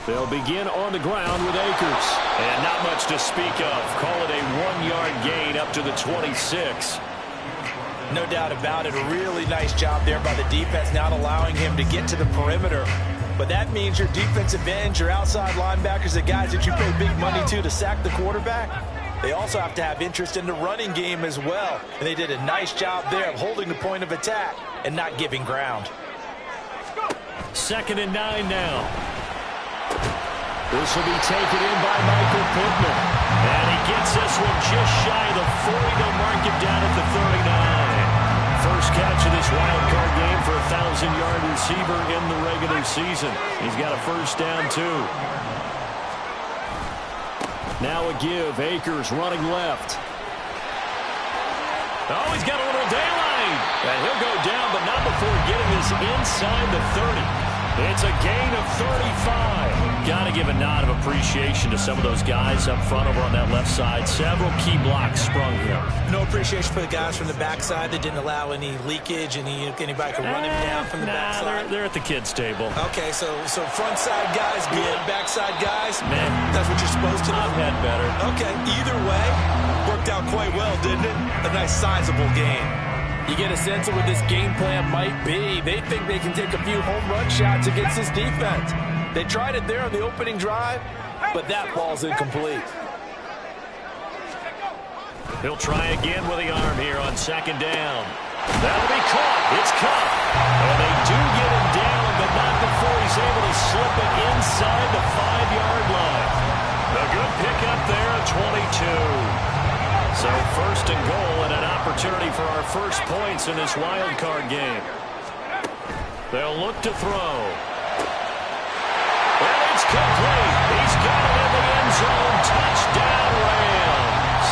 They'll begin on the ground with Akers. And not much to speak of. Call it a 1-yard gain up to the 26. No doubt about it. A really nice job there by the defense, not allowing him to get to the perimeter. But that means your defensive ends, your outside linebackers, the guys that you pay big money to sack the quarterback, they also have to have interest in the running game as well. And they did a nice job there of holding the point of attack and not giving ground. 2nd and 9 now. This will be taken in by Michael Pittman. And he gets this one just shy of the 40. They'll mark him down at the 39. First catch of this wild card game for a 1,000-yard receiver in the regular season. He's got a first down, too. Now a give. Akers running left. Oh, he's got a little daylight. And he'll go down, but not before getting this inside the 30. It's a gain of 35. Got to give a nod of appreciation to some of those guys up front over on that left side. Several key blocks sprung here. No appreciation for the guys from the backside that didn't allow any leakage, anybody could run him down from the backside. They're at the kids' table. Okay, so front side guys good, backside guys, man, that's what you're supposed to do. I've had better. Okay, either way, worked out quite well, didn't it? A nice sizable game. You get a sense of what this game plan might be. They think they can take a few home run shots against this defense. They tried it there on the opening drive, but that ball's incomplete. He'll try again with the arm here on 2nd down. That'll be caught. It's caught. And they do get him down, but not before he's able to slip it inside the 5-yard line. A good pickup there at 22. So 1st and goal and an opportunity for our first points in this wild card game. They'll look to throw. And it's complete. He's got it in the end zone. Touchdown, Rams.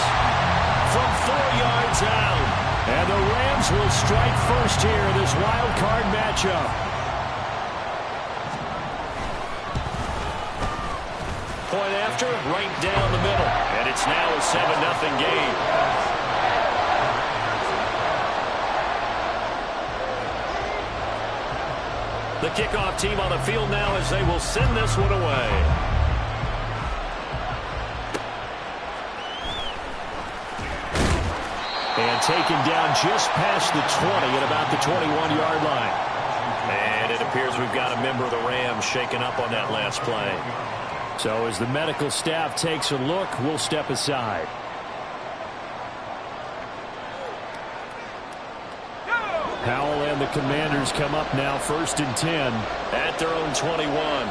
From 4 yards out. And the Rams will strike first here in this wild card matchup. Point after, right down the middle. And it's now a 7-0 game. The kickoff team on the field now as they will send this one away. And taken down just past the 20 at about the 21-yard line. And it appears we've got a member of the Rams shaken up on that last play. So as the medical staff takes a look, we'll step aside. Howell and the Commanders come up now 1st and 10. At their own 21.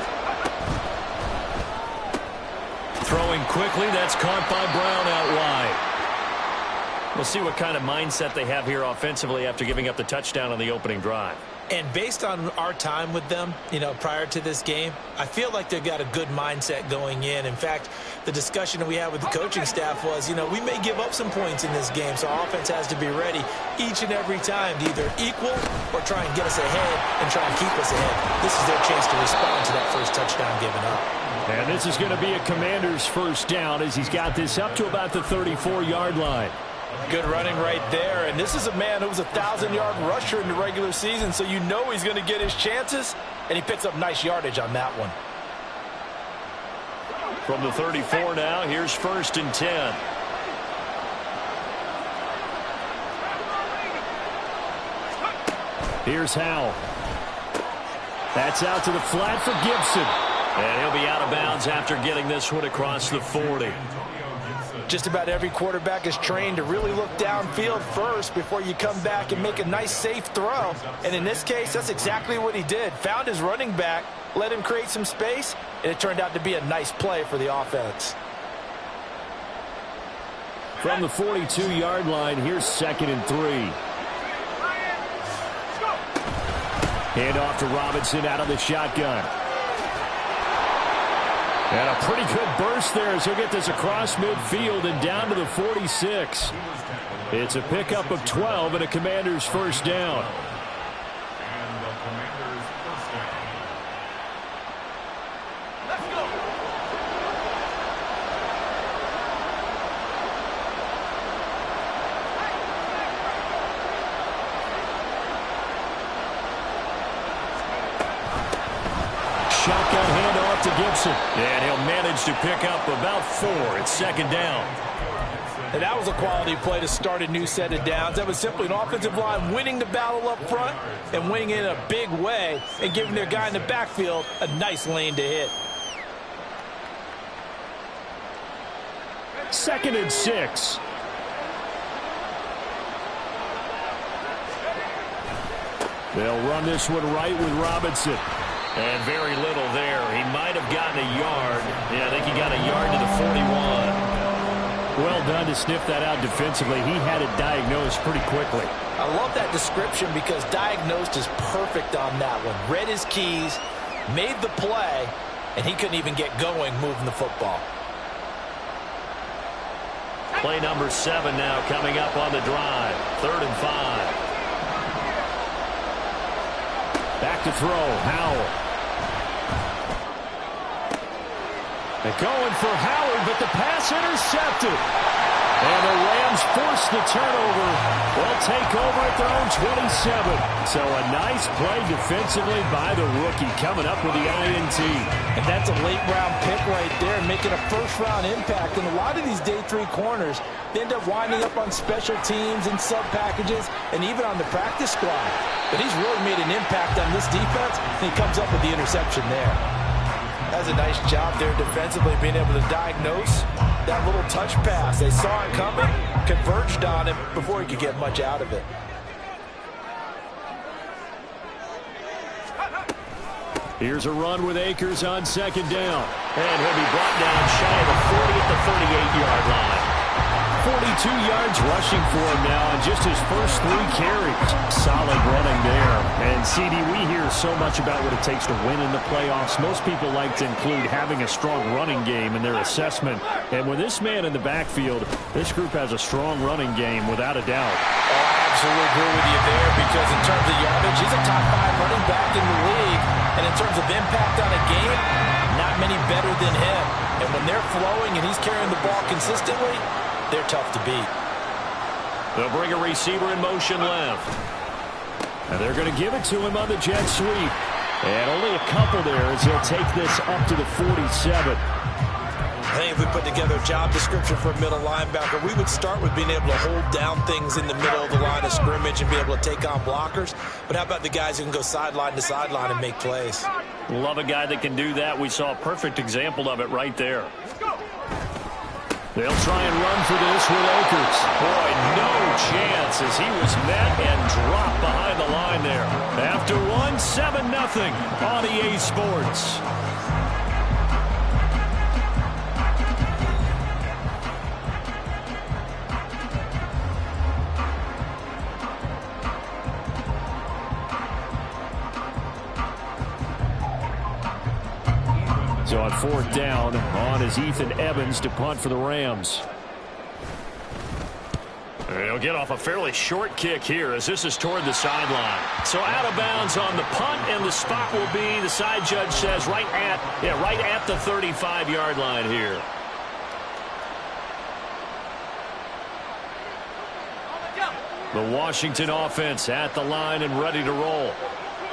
Throwing quickly, that's caught by Brown out wide. We'll see what kind of mindset they have here offensively after giving up the touchdown on the opening drive. And based on our time with them, prior to this game, I feel like they've got a good mindset going in. In fact, the discussion that we had with the coaching staff was, we may give up some points in this game, so our offense has to be ready each and every time to either equal or try and get us ahead and try and keep us ahead. This is their chance to respond to that first touchdown given up. And this is going to be a Commander's first down as he's got this up to about the 34-yard line. Good running right there, and this is a man who was a 1,000-yard rusher in the regular season, so you know he's going to get his chances, and he picks up nice yardage on that one. From the 34 now, here's 1st and 10. Here's Howell. That's out to the flat for Gibson. And he'll be out of bounds after getting this one across the 40. Just about every quarterback is trained to really look downfield first before you come back and make a nice, safe throw. And in this case, that's exactly what he did. Found his running back, let him create some space, and it turned out to be a nice play for the offense. From the 42-yard line, here's 2nd and 3. Hand off to Robinson out of the shotgun. And a pretty good burst there as he'll get this across midfield and down to the 46. It's a pickup of 12 and a Commander's first down. Shotgun handoff to to Gibson. And he'll manage to pick up about 4. It's second down. And that was a quality play to start a new set of downs. That was simply an offensive line winning the battle up front and winning it in a big way and giving their guy in the backfield a nice lane to hit. 2nd and 6. They'll run this one right with Robinson. And very little there. He might have gotten a yard. Yeah, I think he got a yard to the 41. Well done to sniff that out defensively. He had it diagnosed pretty quickly. I love that description because diagnosed is perfect on that one. Read his keys, made the play, and he couldn't even get going moving the football. Play number 7 now coming up on the drive. 3rd and 5. Back to throw, Howell. They're going for Howard, but the pass intercepted. And the Rams force the turnover. They'll take over at their own 27. So a nice play defensively by the rookie coming up with the INT. And that's a late-round pick right there, making a first-round impact. And a lot of these day 3 corners, they end up winding up on special teams and sub-packages and even on the practice squad. But he's really made an impact on this defense, and he comes up with the interception there. That's a nice job there defensively, being able to diagnose that little touch pass. They saw it coming, converged on him before he could get much out of it. Here's a run with Akers on 2nd down. And he'll be brought down shy of the 40 at the 38-yard line. 42 yards rushing for him now on just his first 3 carries. Solid running there. And, CD, we hear so much about what it takes to win in the playoffs. Most people like to include having a strong running game in their assessment. And with this man in the backfield, this group has a strong running game without a doubt. Oh, I absolutely agree with you there because in terms of yardage, he's a top 5 running back in the league. And in terms of impact on a game, not many better than him. And when they're flowing and he's carrying the ball consistently, they're tough to beat. They'll bring a receiver in motion left. And they're going to give it to him on the jet sweep. And only a couple there as he'll take this up to the 47. I think if we put together a job description for a middle linebacker, we would start with being able to hold down things in the middle of the line of scrimmage and be able to take on blockers. But how about the guys who can go sideline to sideline and make plays? Love a guy that can do that. We saw a perfect example of it right there. They'll try and run for this with Akers. Boy, no chance as he was met and dropped behind the line there. After one, 7-0 on EA Sports. So on 4th down, on is Ethan Evans to punt for the Rams. He'll get off a fairly short kick here as this is toward the sideline. So out of bounds on the punt, and the spot will be, the side judge says, right at the 35-yard line here. The Washington offense at the line and ready to roll.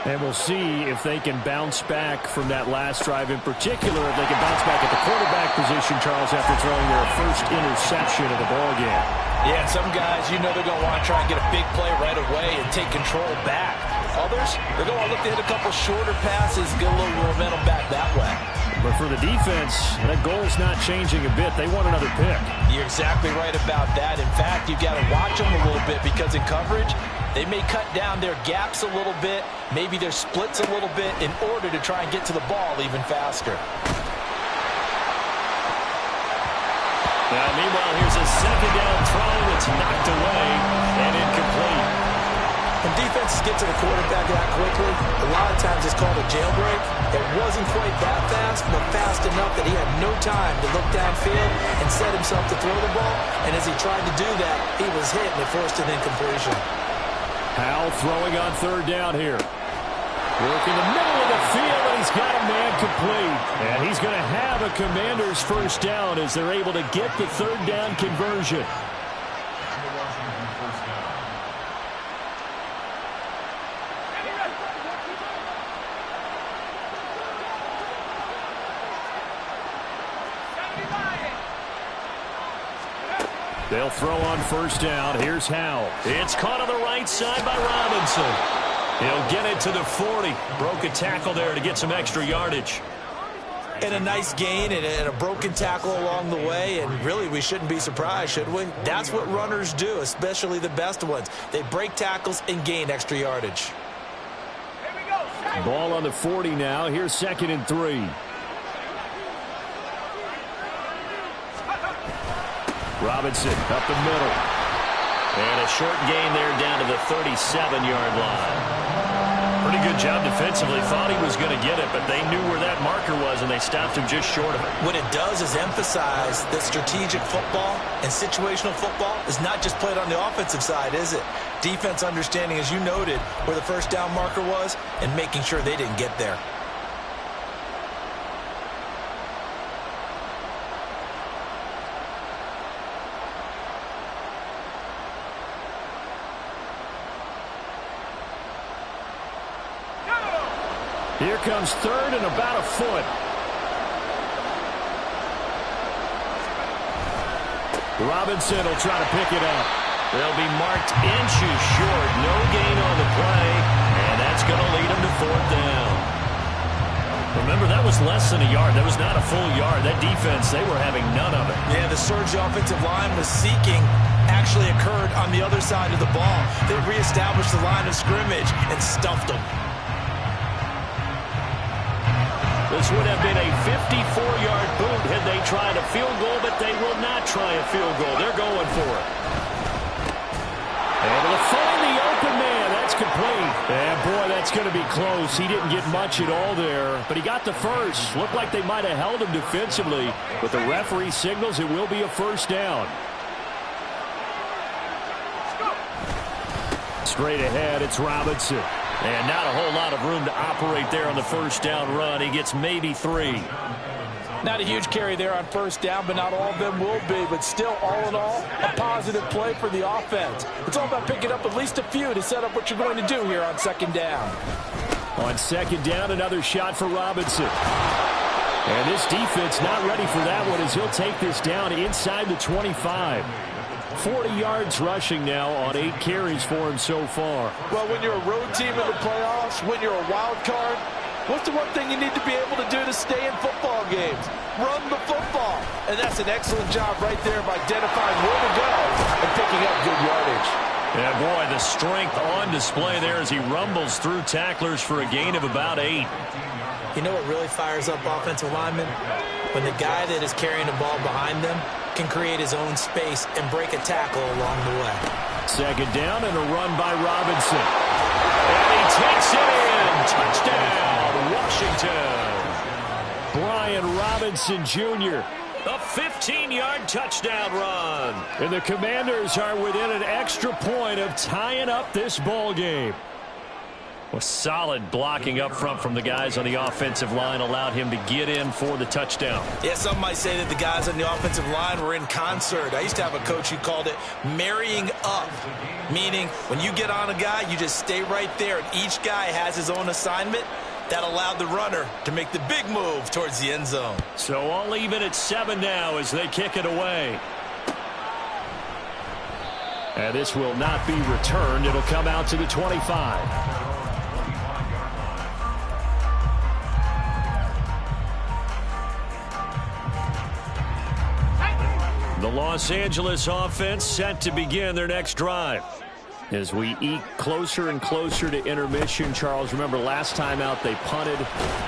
And we'll see if they can bounce back from that last drive, in particular if they can bounce back at the quarterback position, Charles, after throwing their first interception of the ballgame. Yeah, and some guys, you know they're going to want to try and get a big play right away and take control back. Others, they're going to look to hit a couple shorter passes, get a little momentum back that way. But for the defense, that goal's not changing a bit. They want another pick. You're exactly right about that. In fact, you've got to watch them a little bit because in coverage, they may cut down their gaps a little bit, maybe their splits a little bit in order to try and get to the ball even faster. Now, meanwhile, here's a 2nd down throw that's knocked away and incomplete. When defenses get to the quarterback that quickly, a lot of times it's called a jailbreak. It wasn't quite that fast, but fast enough that he had no time to look downfield and set himself to throw the ball. And as he tried to do that, he was hit and it forced an incompletion. Howell throwing on 3rd down here. Work in the middle of the field, and he's got a man complete. And he's going to have a Commanders 1st down as they're able to get the 3rd down conversion. They'll throw on first down. Here's Howell. It's caught on the right side by Robinson. He'll get it to the 40. Broke a tackle there to get some extra yardage. And a nice gain and a broken tackle along the way, and really we shouldn't be surprised, should we? That's what runners do, especially the best ones. They break tackles and gain extra yardage. Ball on the 40 now. Here's 2nd and 3. Robinson up the middle. And a short gain there down to the 37-yard line. Pretty good job defensively. Thought he was going to get it, but they knew where that marker was, and they stopped him just short of it. What it does is emphasize that strategic football and situational football is not just played on the offensive side, is it? Defense understanding, as you noted, where the first down marker was and making sure they didn't get there. Here comes 3rd and about a foot. Robinson will try to pick it up. They'll be marked inches short. No gain on the play, and that's going to lead them to 4th down. Remember, that was less than a yard. That was not a full yard. That defense, they were having none of it. Yeah, the surge the offensive line was seeking actually occurred on the other side of the ball. They reestablished the line of scrimmage and stuffed them. This would have been a 54-yard boot had they tried a field goal, but they will not try a field goal. They're going for it. Able to find the open man. That's complete. And, boy, that's going to be close. He didn't get much at all there, but he got the first. Looked like they might have held him defensively, but the referee signals it will be a first down. Straight ahead, it's Robinson. And not a whole lot of room to operate there on the first down run. He gets maybe 3. Not a huge carry there on first down, but not all of them will be. But still, all in all, a positive play for the offense. It's all about picking up at least a few to set up what you're going to do here on 2nd down. On 2nd down, another shot for Robinson. And this defense not ready for that one as he'll take this down inside the 25. 40 yards rushing now on 8 carries for him so far. Well, when you're a road team in the playoffs, when you're a wild card, what's the one thing you need to be able to do to stay in football games? Run the football. And that's an excellent job right there of identifying where to go and picking up good yardage. Yeah, boy, the strength on display there as he rumbles through tacklers for a gain of about 8. You know what really fires up offensive linemen? When the guy that is carrying the ball behind them can create his own space and break a tackle along the way. 2nd down and a run by Robinson. And he takes it in. Touchdown, Washington. Brian Robinson Jr. A 15-yard touchdown run. And the Commanders are within an extra point of tying up this ball game. Well, solid blocking up front from the guys on the offensive line allowed him to get in for the touchdown. Yeah, some might say that the guys on the offensive line were in concert. I used to have a coach who called it marrying up, meaning when you get on a guy, you just stay right there, and each guy has his own assignment. That allowed the runner to make the big move towards the end zone. So all even at 7 now as they kick it away. And this will not be returned. It'll come out to the 25. The Los Angeles offense set to begin their next drive. As we eke closer and closer to intermission, Charles, remember last time out they punted.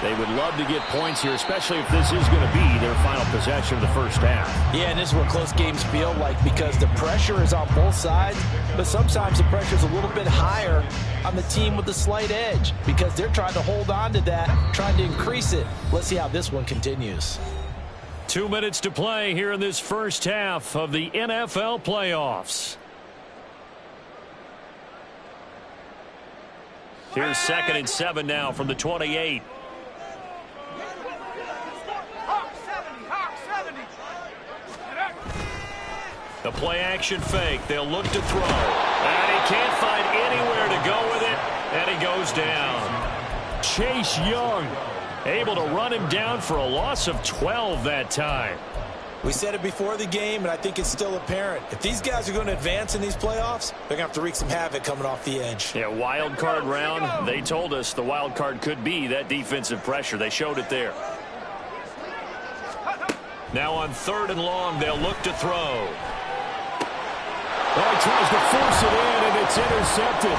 They would love to get points here, especially if this is going to be their final possession of the first half. Yeah, and this is what close games feel like because the pressure is on both sides, but sometimes the pressure is a little bit higher on the team with the slight edge because they're trying to hold on to that, trying to increase it. Let's see how this one continues. 2 minutes to play here in this first half of the NFL playoffs. Here's 2nd and 7 now from the 28. The play action fake. They'll look to throw. And he can't find anywhere to go with it. And he goes down. Chase Young able to run him down for a loss of 12 that time. We said it before the game, and I think it's still apparent. If these guys are going to advance in these playoffs, they're going to have to wreak some havoc coming off the edge. Yeah, wild card round. They told us the wild card could be that defensive pressure. They showed it there. Now on 3rd and long, they'll look to throw. Oh, he tries to force it in, and it's intercepted.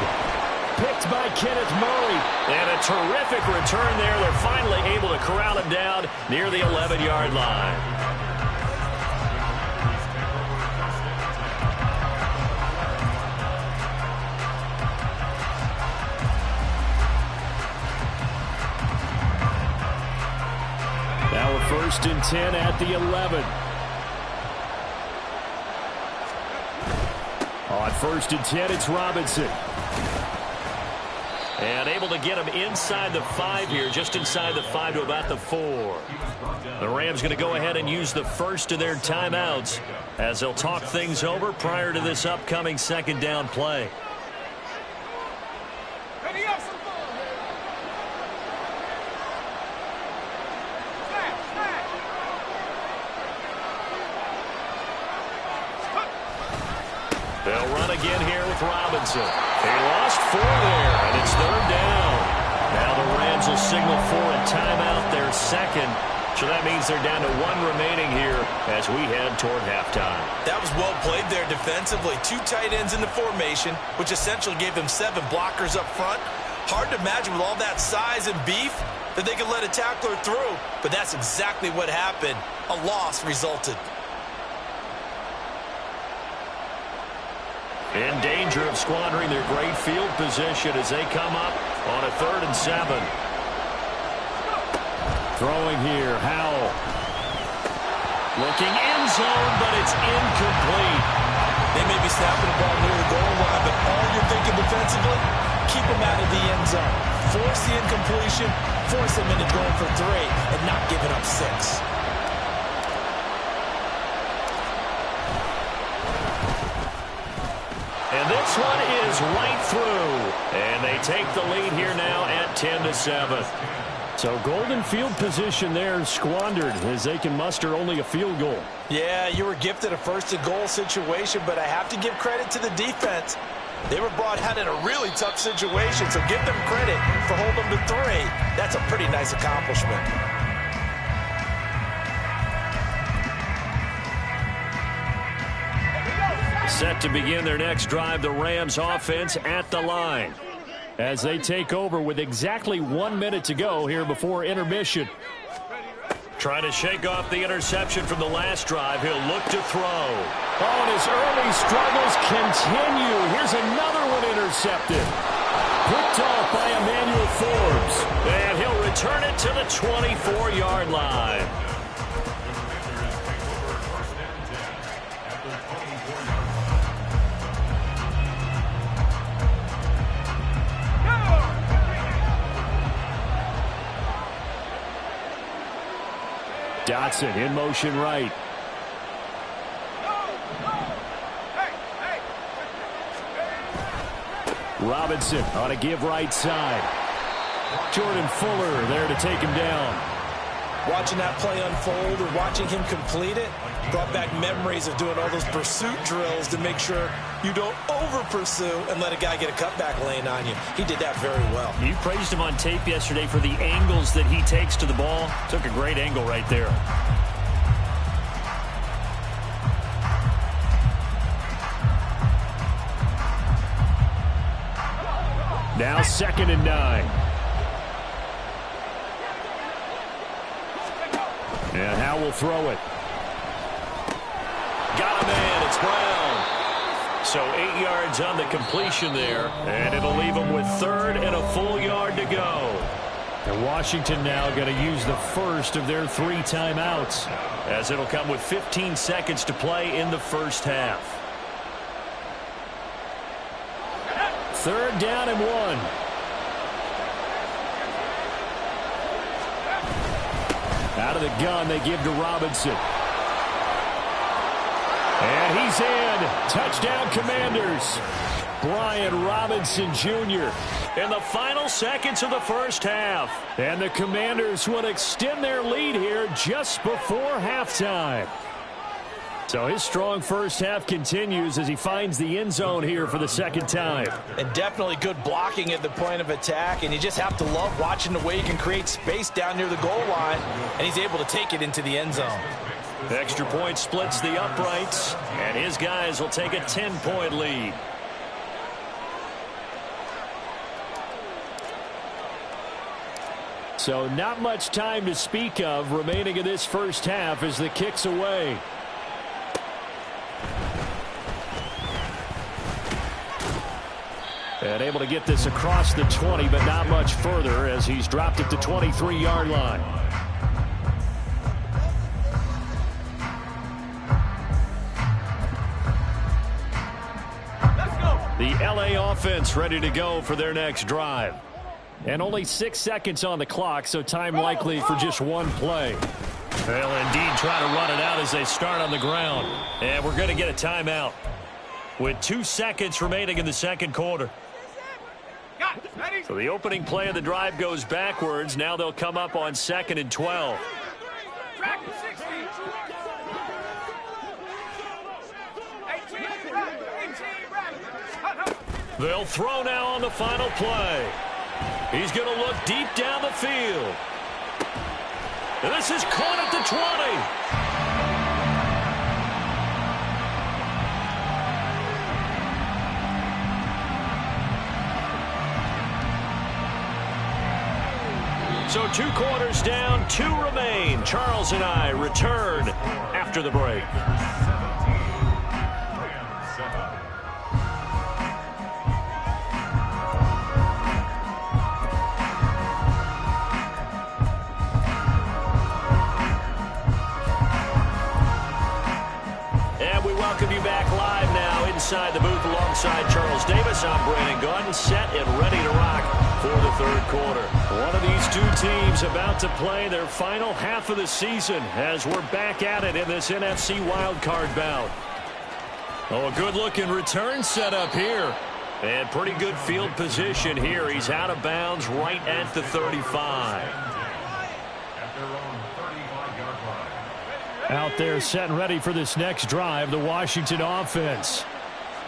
Picked by Kenneth Murray. And a terrific return there. They're finally able to corral him down near the 11-yard line. Now a 1st and 10 at the 11. On 1st and 10, it's Robinson. And able to get him inside the 5 here, just inside the 5 to about the 4. The Rams going to go ahead and use the first of their timeouts as they'll talk things over prior to this upcoming 2nd down play. They'll run again here with Robinson. He lost 4 there, and it's 3rd down. Now the Rams will signal for a timeout, their 2nd. So that means they're down to 1 remaining here as we head toward halftime. That was well played there defensively. 2 tight ends in the formation, which essentially gave them 7 blockers up front. Hard to imagine with all that size and beef that they could let a tackler through. But that's exactly what happened. A loss resulted. In danger of squandering their great field position as they come up on a 3rd and 7. Throwing here, Howell. Looking end zone, but it's incomplete. They may be snapping the ball near the goal line, but all you're thinking defensively, keep them out of the end zone. Force the incompletion, force them into going for 3, and not giving up 6. And this one is right through. And they take the lead here now at 10-7. So golden field position there squandered as they can muster only a field goal. Yeah, you were gifted a 1st and goal situation, but I have to give credit to the defense. They were brought out in a really tough situation, so give them credit for holding them to 3. That's a pretty nice accomplishment. Set to begin their next drive, the Rams offense at the line. As they take over with exactly 1 minute to go here before intermission. Trying to shake off the interception from the last drive. He'll look to throw. Oh, and his early struggles continue. Here's another one intercepted. Picked off by Emmanuel Forbes. And he'll return it to the 24-yard line. Dotson in motion right. Robinson on a give right side. Jordan Fuller there to take him down. Watching that play unfold and watching him complete it brought back memories of doing all those pursuit drills to make sure you don't over-pursue and let a guy get a cutback lane on you. He did that very well. You praised him on tape yesterday for the angles that he takes to the ball. Took a great angle right there. Now 2nd and 9. And Howell will throw it. Got a man. It's Brown. So 8 yards on the completion there. And it'll leave him with 3rd and a full yard to go. And Washington now going to use the first of their 3 timeouts. As it'll come with 15 seconds to play in the first half. 3rd down and 1. Out of the gun, they give to Robinson. And he's in. Touchdown, Commanders. Brian Robinson Jr. in the final seconds of the first half. And the Commanders will extend their lead here just before halftime. So his strong first half continues as he finds the end zone here for the second time. And definitely good blocking at the point of attack, and you just have to love watching the way he can create space down near the goal line, and he's able to take it into the end zone. Extra point splits the uprights, and his guys will take a 10-point lead. So not much time to speak of remaining in this first half as the kick's away. And able to get this across the 20, but not much further as he's dropped it to 23-yard line. The LA offense ready to go for their next drive. And only 6 seconds on the clock, so time likely for just one play. They'll indeed try to run it out as they start on the ground. And we're going to get a timeout with 2 seconds remaining in the second quarter. So the opening play of the drive goes backwards. Now they'll come up on 2nd and 12. They'll throw now on the final play. He's going to look deep down the field. And this is caught at the 20. So 2 quarters down, 2 remain. Charles and I return after the break. And we welcome you back live now inside the booth alongside Charles Davis. I'm Brandon Gaudin, set and ready to rock for the third quarter. One of these two teams about to play their final half of the season as we're back at it in this NFC wildcard bout. Oh, a good-looking return set up here. And pretty good field position here. He's out of bounds right at the 35. Out there set and ready for this next drive, the Washington offense.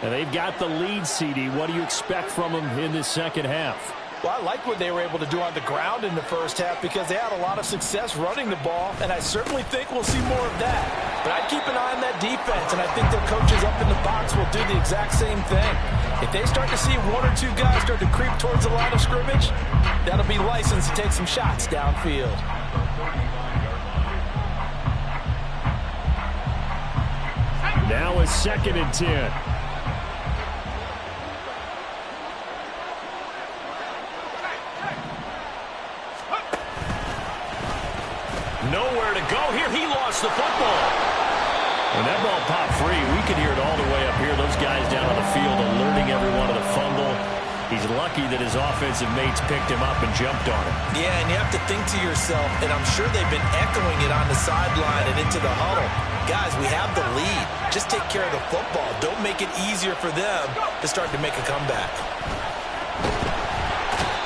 And they've got the lead, CD. What do you expect from them in this second half? Well, I like what they were able to do on the ground in the first half because they had a lot of success running the ball, and I certainly think we'll see more of that. But I'd keep an eye on that defense, and I think their coaches up in the box will do the exact same thing. If they start to see 1 or 2 guys start to creep towards the line of scrimmage, that'll be licensed to take some shots downfield. Now a 2nd and 10. Nowhere to go here. He lost the football. When that ball popped free, we could hear it all the way up here. Those guys down on the field alerting everyone of the fumble. He's lucky that his offensive mates picked him up and jumped on him. Yeah, and you have to think to yourself, and I'm sure they've been echoing it on the sideline and into the huddle. Guys, we have the lead. Just take care of the football. Don't make it easier for them to start to make a comeback.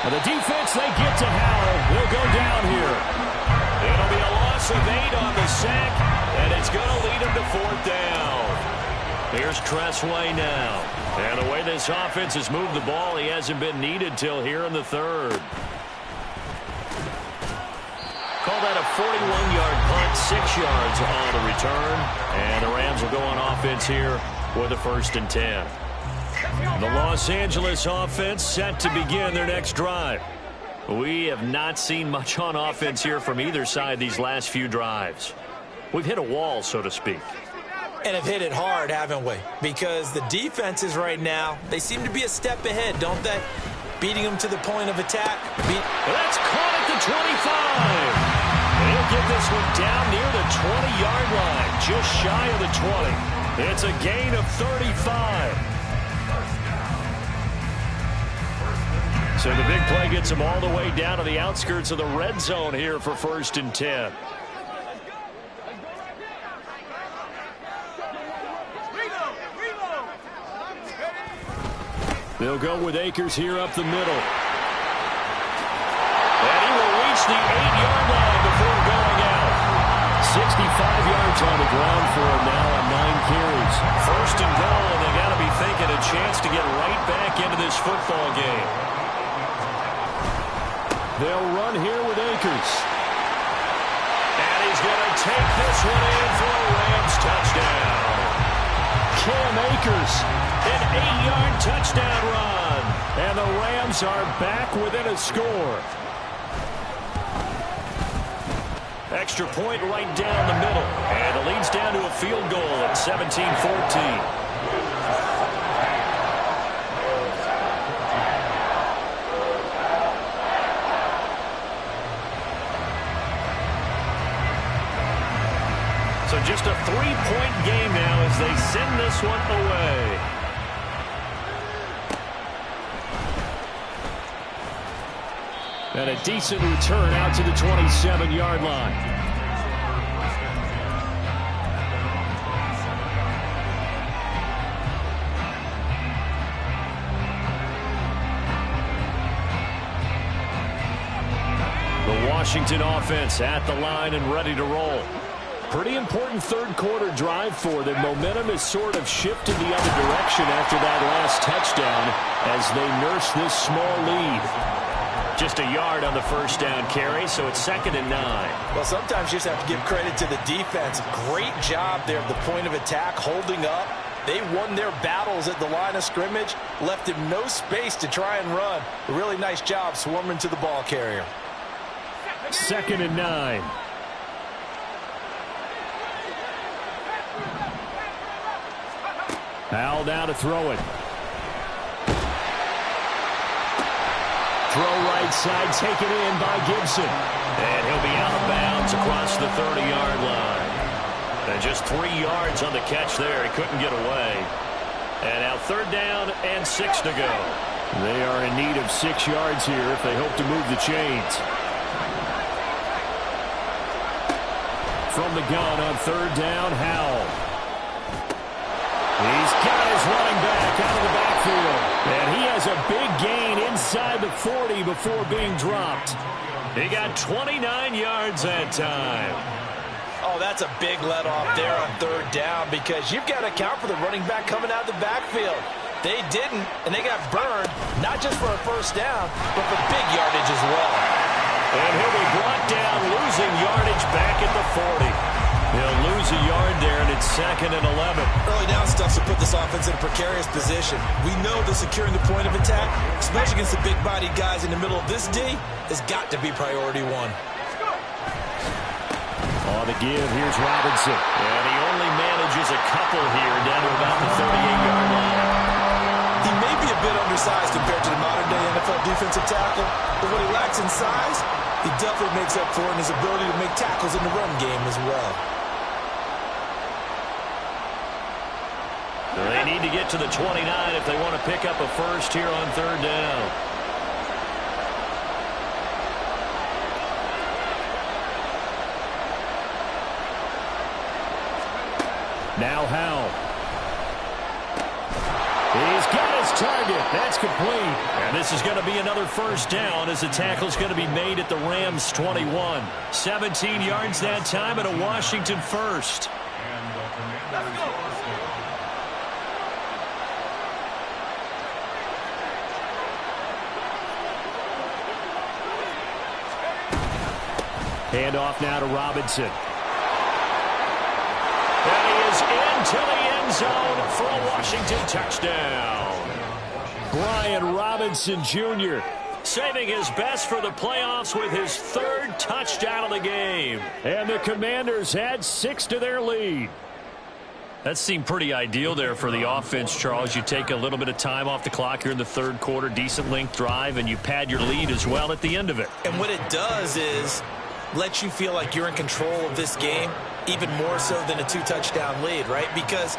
Well, the defense, they get to Howell. Will go down here. It'll be a loss of 8 on the sack, and it's going to lead him to 4th down. Here's Tressway now. And the way this offense has moved the ball, he hasn't been needed till here in the 3rd. Call that a 41-yard punt, 6 yards on the return. And the Rams will go on offense here with a 1st and 10. The Los Angeles offense set to begin their next drive. We have not seen much on offense here from either side these last few drives. We've hit a wall, so to speak. And have hit it hard, haven't we? Because the defenses right now, they seem to be a step ahead, don't they? Beating them to the point of attack. That's caught at the 25. They'll get this one down near the 20-yard line, just shy of the 20. It's a gain of 35. So the big play gets them all the way down to the outskirts of the red zone here for 1st and 10. They'll go with Akers here up the middle. And he will reach the 8-yard line before going out. 65 yards yards on the ground for him now on 9 carries. First and goal, and they got to be thinking a chance to get right back into this football game. They'll run here with Akers. And he's going to take this one in for a Rams touchdown. Cam Akers. An 8-yard touchdown run. And the Rams are back within a score. Extra point right down the middle. And it leads down to a field goal at 17-14. So just a 3-point game now as they send this one away. And a decent return out to the 27-yard line. The Washington offense at the line and ready to roll. Pretty important third-quarter drive for them. Momentum has sort of shifted the other direction after that last touchdown as they nurse this small lead. Just a yard on the first down carry, so it's 2nd and 9. Well, sometimes you just have to give credit to the defense. Great job there at the point of attack, holding up. They won their battles at the line of scrimmage, left him no space to try and run. A really nice job swarming to the ball carrier. 2nd and 9. Howell now to throw it. Throw right side, taken in by Gibson. And he'll be out of bounds across the 30-yard line. And just 3 yards on the catch there. He couldn't get away. And now 3rd down and 6 to go. They are in need of 6 yards here if they hope to move the chains. From the gun on 3rd down, Howell. He's got his running back out of the backfield. And he has a big gain inside the 40 before being dropped. He got 29 yards that time. Oh, that's a big let off there on 3rd down because you've got to account for the running back coming out of the backfield. They didn't, and they got burned, not just for a 1st down, but for big yardage as well. And he'll be brought down, losing yardage back at the 40. He'll lose a yard there, and it's 2nd and 11. Early down stuff to put this offense in a precarious position. We know that securing the point of attack, especially against the big-bodied guys in the middle of this D, has got to be priority 1. On the give, here's Robinson. And he only manages a couple here down to about the 38-yard line. He may be a bit undersized compared to the modern-day NFL defensive tackle, but what he lacks in size, he definitely makes up for in his ability to make tackles in the run game as well. They need to get to the 29 if they want to pick up a first here on 3rd down. Now Howell. He's got his target. That's complete. And this is going to be another 1st down as the tackle's going to be made at the Rams' 21. 17 yards that time and a Washington first. Handoff now to Robinson. And he is into the end zone for a Washington touchdown. Brian Robinson Jr. saving his best for the playoffs with his 3rd touchdown of the game. And the Commanders add 6 to their lead. That seemed pretty ideal there for the offense, Charles. You take a little bit of time off the clock here in the 3rd quarter, decent length drive, and you pad your lead as well at the end of it. And what it does is let you feel like you're in control of this game, even more so than a 2-touchdown lead, right? Because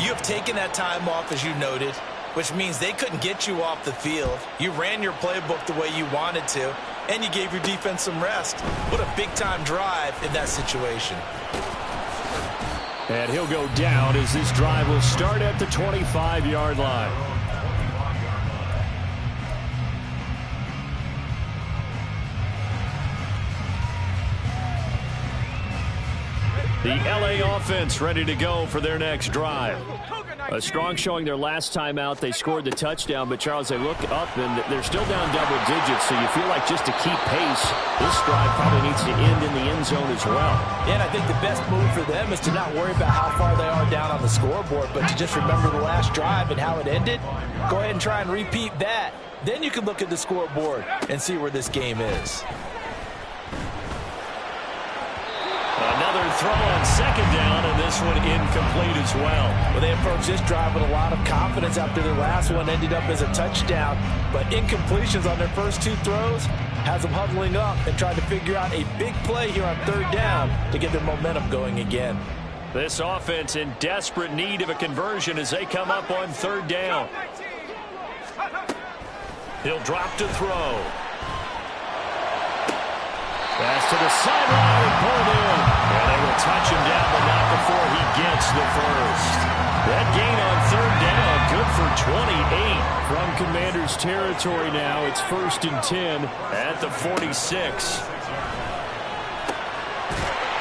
you have taken that time off, as you noted, which means they couldn't get you off the field. You ran your playbook the way you wanted to, and you gave your defense some rest. What a big-time drive in that situation. And he'll go down as this drive will start at the 25-yard line. The LA offense ready to go for their next drive. A strong showing their last time out. They scored the touchdown, but, Charles, they look up, and they're still down double digits, so you feel like just to keep pace, this drive probably needs to end in the end zone as well. Yeah, and I think the best move for them is to not worry about how far they are down on the scoreboard, but to just remember the last drive and how it ended. Go ahead and try and repeat that. Then you can look at the scoreboard and see where this game is. Another throw on second down, and this one incomplete as well. Well, they approached this drive with a lot of confidence after their last one ended up as a touchdown. But incompletions on their first two throws has them huddling up and trying to figure out a big play here on third down to get their momentum going again. This offense in desperate need of a conversion as they come up on third down. He'll drop to throw. Pass to the sideline and pulled in. And they will touch him down, but not before he gets the first. That gain on third down, good for 28. From Commander's territory now, it's 1st and 10. At the 46.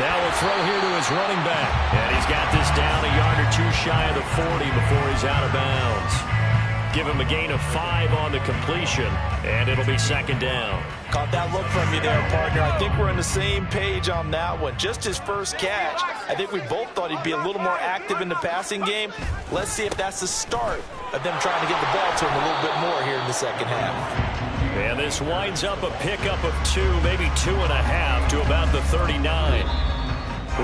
Now we'll throw here to his running back. And he's got this down a yard or two shy of the 40 before he's out of bounds. Give him a gain of 5 on the completion, and it'll be second down. Caught that look from you there, partner. I think we're on the same page on that one. Just his first catch. I think we both thought he'd be a little more active in the passing game. Let's see if that's the start of them trying to get the ball to him a little bit more here in the second half. And this winds up a pickup of 2, maybe 2.5 to about the 39.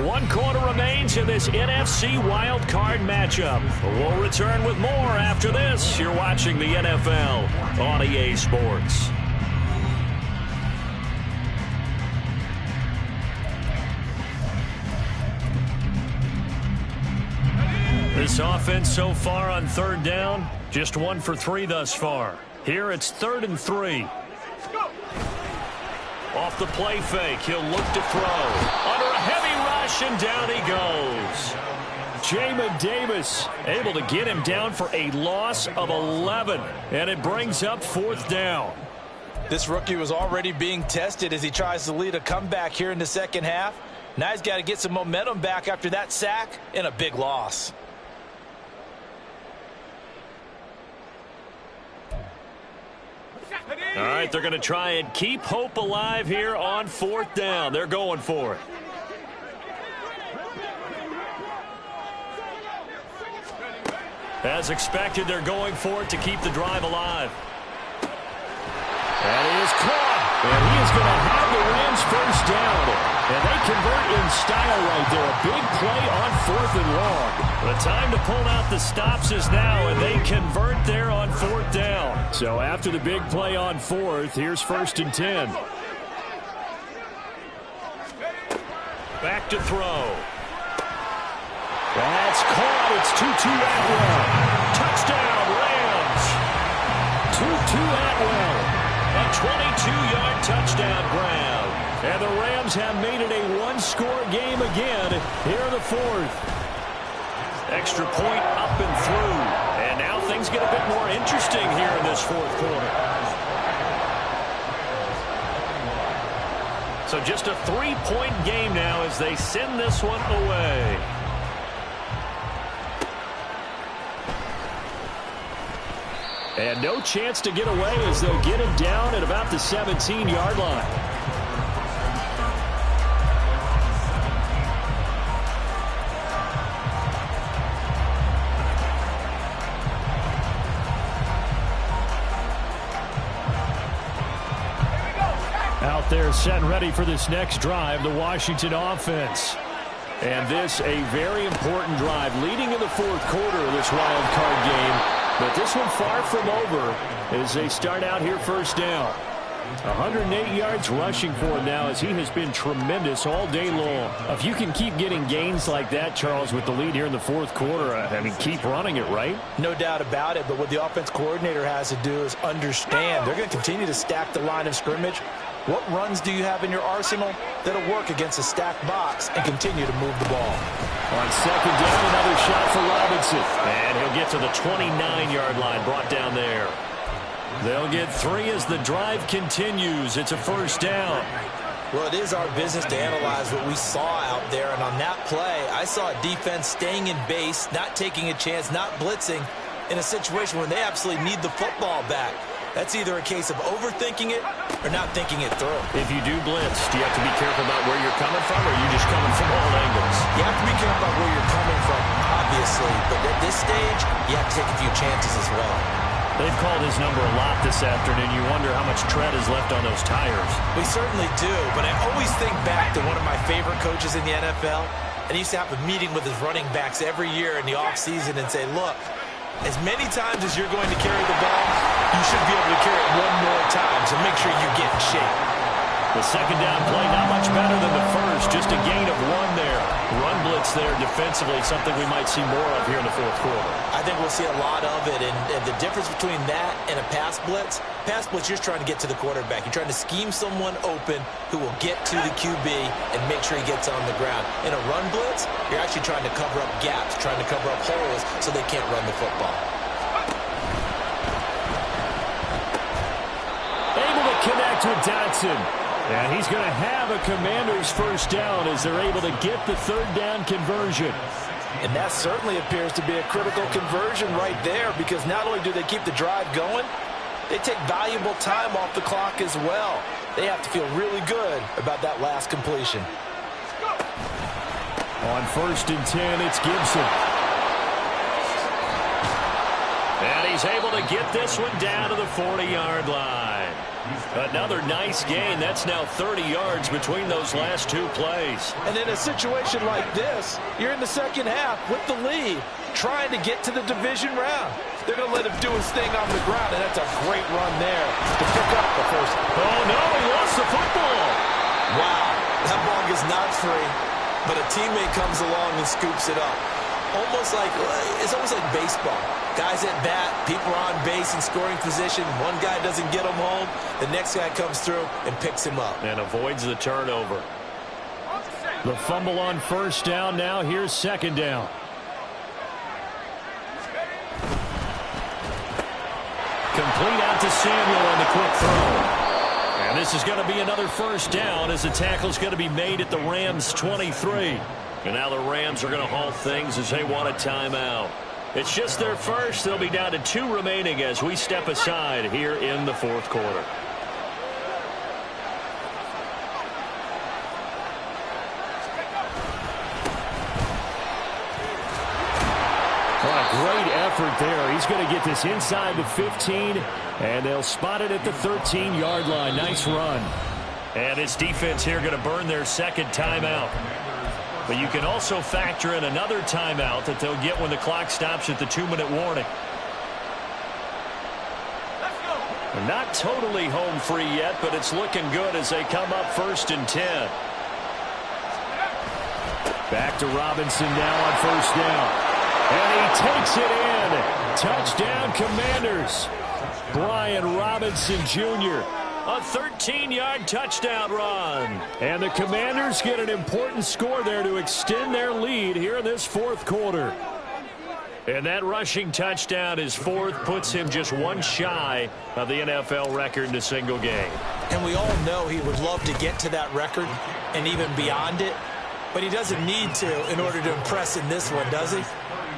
1 quarter remains in this NFC Wild Card matchup. We'll return with more after this. You're watching the NFL on EA Sports. This offense so far on third down, just 1 for 3 thus far. Here it's 3rd and 3. Off the play fake, he'll look to throw. Under a heavy rush, and down he goes. Jamin Davis able to get him down for a loss of 11. And it brings up 4th down. This rookie was already being tested as he tries to lead a comeback here in the second half. Now he's got to get some momentum back after that sack and a big loss. All right, they're going to try and keep hope alive here on 4th down. They're going for it. As expected, they're going for it to keep the drive alive. And he is caught. And he is going to have the Rams first down. And they convert in style right there. A big play on 4th and long. The time to pull out the stops is now, and they convert there on 4th down. So after the big play on 4th, here's 1st and 10. Back to throw. That's caught. It's Tutu Atwell. Touchdown, Rams. Tutu Atwell. A 22-yard touchdown grab. And the Rams have made it a 1-score game again here in the 4th. Extra point up and through. And now things get a bit more interesting here in this 4th quarter. So just a 3-point game now as they send this one away. And no chance to get away as they'll get him down at about the 17-yard line. Out there set and ready for this next drive, the Washington offense. And this a very important drive leading in the 4th quarter of this wild card game. But this one far from over as they start out here first down. 108 yards rushing for him now as he has been tremendous all day long. If you can keep getting gains like that, Charles, with the lead here in the 4th quarter, I mean, keep running it, right? No doubt about it, but what the offense coordinator has to do is understand. They're going to continue to stack the line of scrimmage. What runs do you have in your arsenal that'll work against a stacked box and continue to move the ball? On second down, another shot for Robinson. And he'll get to the 29-yard line, brought down there. They'll get 3 as the drive continues. It's a first down. Well, it is our business to analyze what we saw out there, and on that play, I saw a defense staying in base, not taking a chance, not blitzing in a situation where they absolutely need the football back. That's either a case of overthinking it or not thinking it through. If you do blitz, do you have to be careful about where you're coming from, or are you just coming from all angles? You have to be careful about where you're coming from, obviously, but at this stage, you have to take a few chances as well. They've called his number a lot this afternoon. You wonder how much tread is left on those tires. We certainly do, but I always think back to one of my favorite coaches in the NFL, and he used to have a meeting with his running backs every year in the offseason and say, look, as many times as you're going to carry the ball, you should be able to carry it one more time, so make sure you get in shape. The second down play not much better than the first, just a gain of 1 there. Run blitz there defensively, something we might see more of here in the fourth quarter. I think we'll see a lot of it, and the difference between that and a pass blitz, you're trying to get to the quarterback. You're trying to scheme someone open who will get to the QB and make sure he gets on the ground. In a run blitz, you're actually trying to cover up gaps, trying to cover up holes so they can't run the football. Able to connect with Dotson. And he's going to have a Commanders first down as they're able to get the third down conversion. And that certainly appears to be a critical conversion right there, because not only do they keep the drive going, they take valuable time off the clock as well. They have to feel really good about that last completion. On 1st and 10, it's Gibson. And he's able to get this one down to the 40-yard line. Another nice gain. That's now 30 yards between those last 2 plays. And in a situation like this, you're in the second half with the lead, trying to get to the division round. They're going to let him do his thing on the ground, and that's a great run there to pick up the first. Oh, no, he lost the football. Wow, that ball is not free, but a teammate comes along and scoops it up. It's almost like baseball. Guys at bat, people are on base in scoring position. One guy doesn't get him home. The next guy comes through and picks him up. And avoids the turnover. The fumble on 1st down. Now here's 2nd down. Complete out to Samuel on the quick throw. And this is going to be another 1st down as the tackle's going to be made at the Rams' 23. And now the Rams are going to halt things as they want a timeout. It's just their first. They'll be down to 2 remaining as we step aside here in the fourth quarter. Great effort there. He's going to get this inside the 15, and they'll spot it at the 13-yard line. Nice run. And this defense here going to burn their 2nd timeout. But you can also factor in another timeout that they'll get when the clock stops at the 2-minute warning. They're not totally home free yet, but it's looking good as they come up 1st and 10. Back to Robinson now on 1st down. And he takes it in. Touchdown, Commanders. Brian Robinson Jr. A 13-yard touchdown run. And the Commanders get an important score there to extend their lead here in this fourth quarter. And that rushing touchdown, his 4th, puts him just 1 shy of the NFL record in a single game. And we all know he would love to get to that record and even beyond it, but he doesn't need to in order to impress in this one, does he?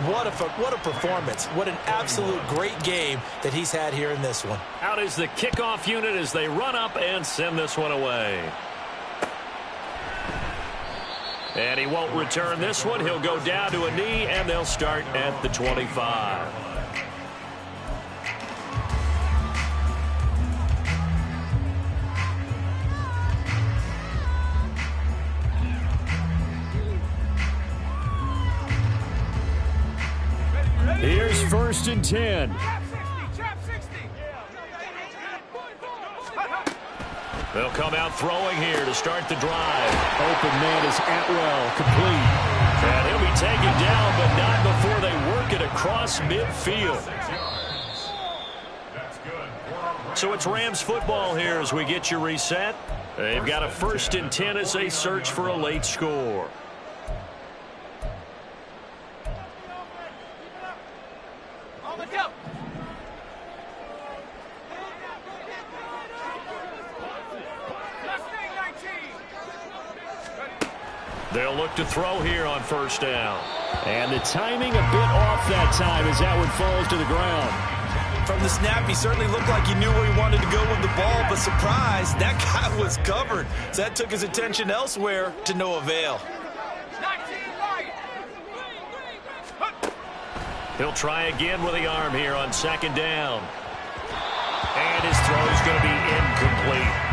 What a performance. What an absolute great game that he's had here in this one. Out is the kickoff unit as they run up and send this one away. And he won't return this one. He'll go down to a knee, and they'll start at the 25. Here's 1st and 10. They'll come out throwing here to start the drive. Open man is Atwell, complete. And he'll be taken down, but not before they work it across midfield. So it's Rams football here as we get you reset. They've got a 1st and 10 as they search for a late score. They'll look to throw here on first down. And the timing a bit off that time as that one falls to the ground. From the snap, he certainly looked like he knew where he wanted to go with the ball, but surprise, that guy was covered. So that took his attention elsewhere to no avail. He'll try again with the arm here on second down. And his throw is going to be incomplete.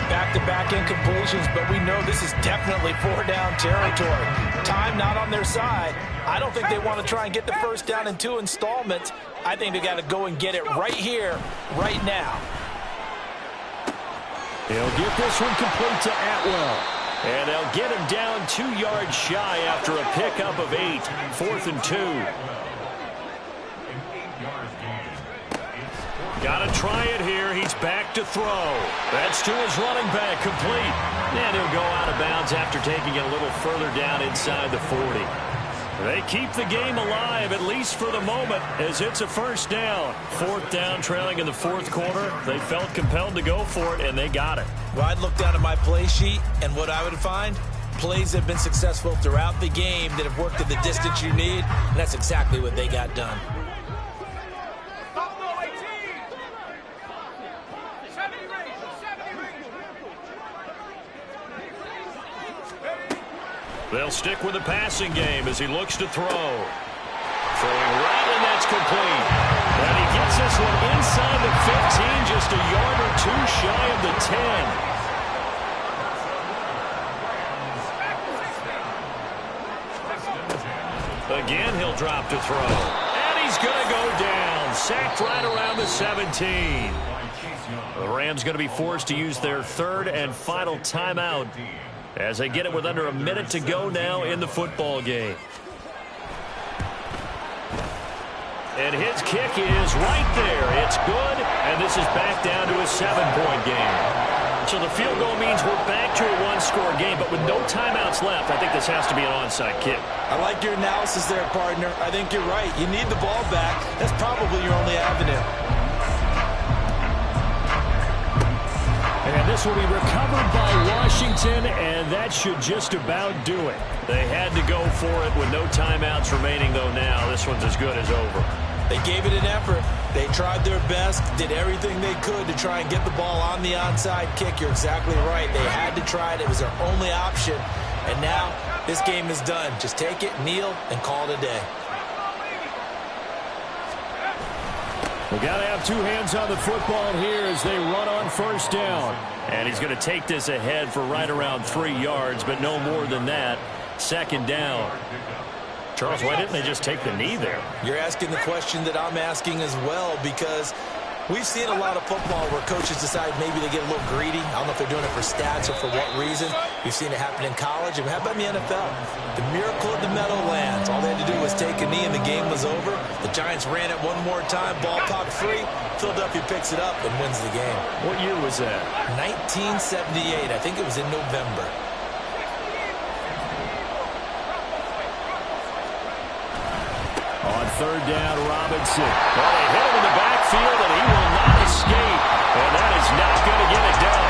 Back-to-back incompletions, but we know this is definitely four-down territory. Time not on their side. I don't think they want to try and get the first down in 2 installments. I think they got to go and get it right here, right now. They'll get this one complete to Atwell. And they'll get him down 2 yards shy after a pickup of 8. 4th and 2. Got to try it here. He's back to throw. That's to his running back, complete. And he'll go out of bounds after taking it a little further down inside the 40. They keep the game alive, at least for the moment, as it's a first down. 4th down, trailing in the 4th quarter. They felt compelled to go for it, and they got it. Well, I'd look down at my play sheet, and what I would find, plays have been successful throughout the game that have worked at the distance you need, and that's exactly what they got done. They'll stick with the passing game as he looks to throw. Throwing right, and that's complete. And he gets this one inside the 15, just a yard or 2 shy of the 10. Again, he'll drop to throw. And he's going to go down. Sacked right around the 17. The Rams going to be forced to use their 3rd and final timeout as they get it with under a minute to go now in the football game. And his kick is right there. It's good, and this is back down to a 7-point game. So the field goal means we're back to a 1-score game, but with no timeouts left, I think this has to be an onside kick. I like your analysis there, partner. I think you're right. You need the ball back. That's probably your only avenue. And this will be recovered by Washington, and that should just about do it. They had to go for it with no timeouts remaining, though now this one's as good as over. They gave it an effort. They tried their best, did everything they could to try and get the ball on the onside kick. You're exactly right. They had to try it. It was their only option. And now this game is done. Just take it, kneel, and call it a day. We got to have 2 hands on the football here as they run on first down. And he's going to take this ahead for right around 3 yards, but no more than that. 2nd down. Charles, why didn't they just take the knee there? You're asking the question that I'm asking as well, because we've seen a lot of football where coaches decide maybe they get a little greedy. I don't know if they're doing it for stats or for what reason. We've seen it happen in college. And how about in the NFL? The miracle of the Meadowlands. All they had to do was take a knee and the game was over. The Giants ran it one more time. Ball popped free. Philadelphia picks it up and wins the game. What year was that? 1978. I think it was in November. On 3rd down, Robinson. Well, they hit him in the backfield, and he will not escape. And that is not going to get it done.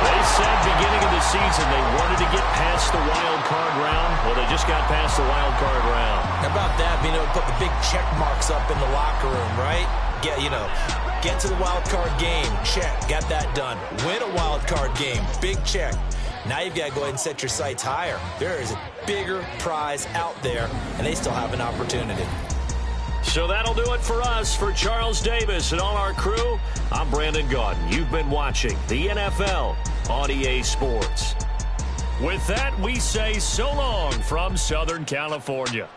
They said beginning of the season they wanted to get past the wild card round. Well, they just got past the wild card round. How about that? Being able to put the big check marks up in the locker room, right? Get to the wild card game. Check. Got that done. Win a wild card game. Big check. Now you've got to go ahead and set your sights higher. There is a bigger prize out there, and they still have an opportunity. So that'll do it for us. For Charles Davis and all our crew, I'm Brandon Gaudin. You've been watching the NFL on EA Sports. With that, we say so long from Southern California.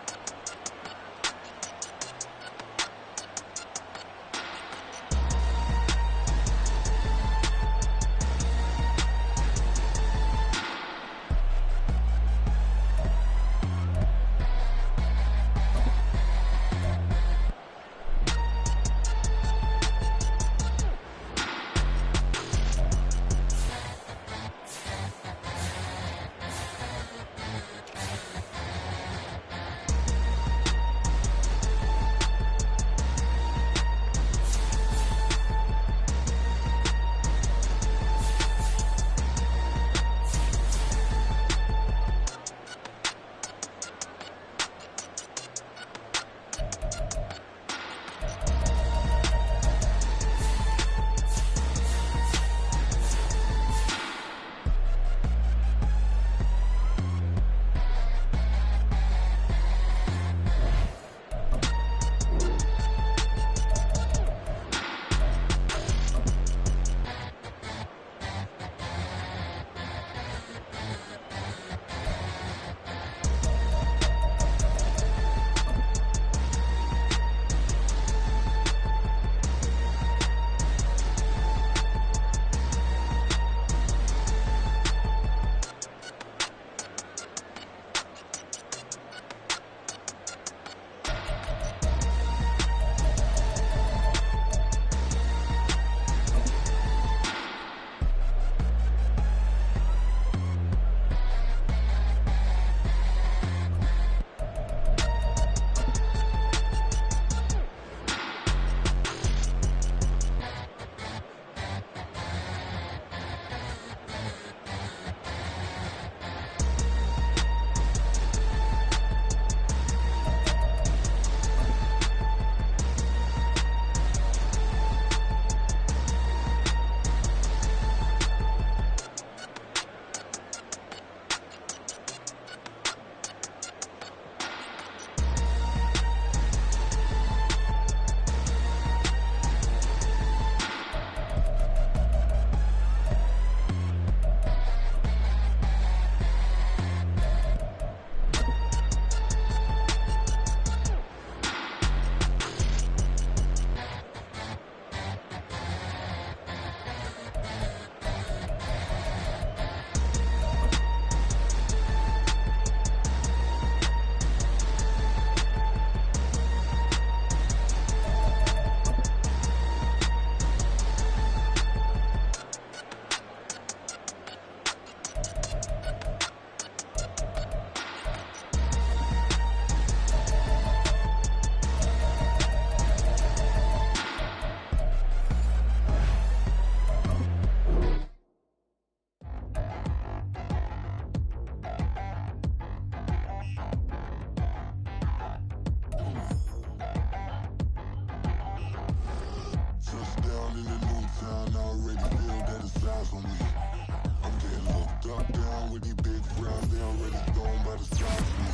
round, they already gone by the side of me.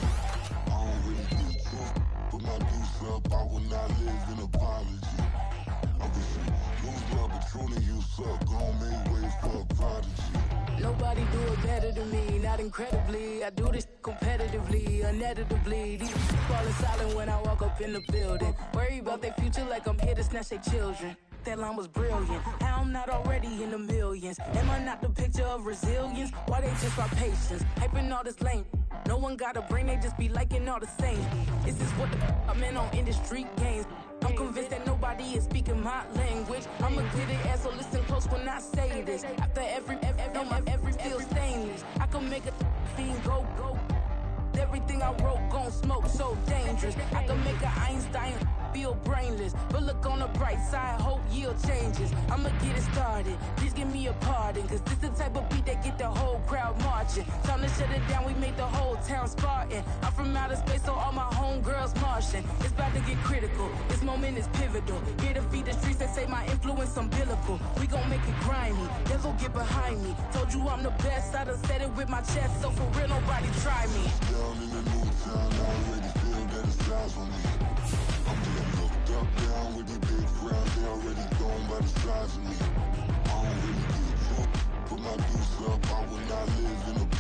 I don't really get drunk, put my deuce up, I will not live in apology. I wish you lose love, but truly you suck, gon' make way for a prodigy. Nobody do it better than me, not incredibly. I do this competitively, uneditably. These falling silent when I walk up in the building. Worry about their future like I'm here to snatch their children. That line was brilliant. How I'm not already in the millions? Am I not the picture of resilience? Why they just my patience? Hyping all this lame. No one got a brain, they just be liking all the same. Is this what the I'm in on industry games? I'm convinced that nobody is speaking my language. I'ma get it as so listen close when I say this. After every feel stainless. I can make a fiend go. Everything I wrote gon' smoke, so dangerous. I can make an Einstein feel brainless. But look on the bright side, hope yield changes. I'ma get it started, please give me a pardon. Cause this the type of beat that get the whole crowd marching. Time to shut it down, we made the whole town Spartan. I'm from outer space, so all my homegirls Martian. It's about to get critical, this moment is pivotal. Here to feed the streets that say my influence umbilical. We gon' make it grimy, never get behind me. Told you I'm the best, I done said it with my chest. So for real, nobody try me. Down in the new town, I already feel that it's eyes on me. I'm getting looked up, down with these big rounds, they already gone by the size of me. I don't really get drunk, put my deuce up, I will not live in a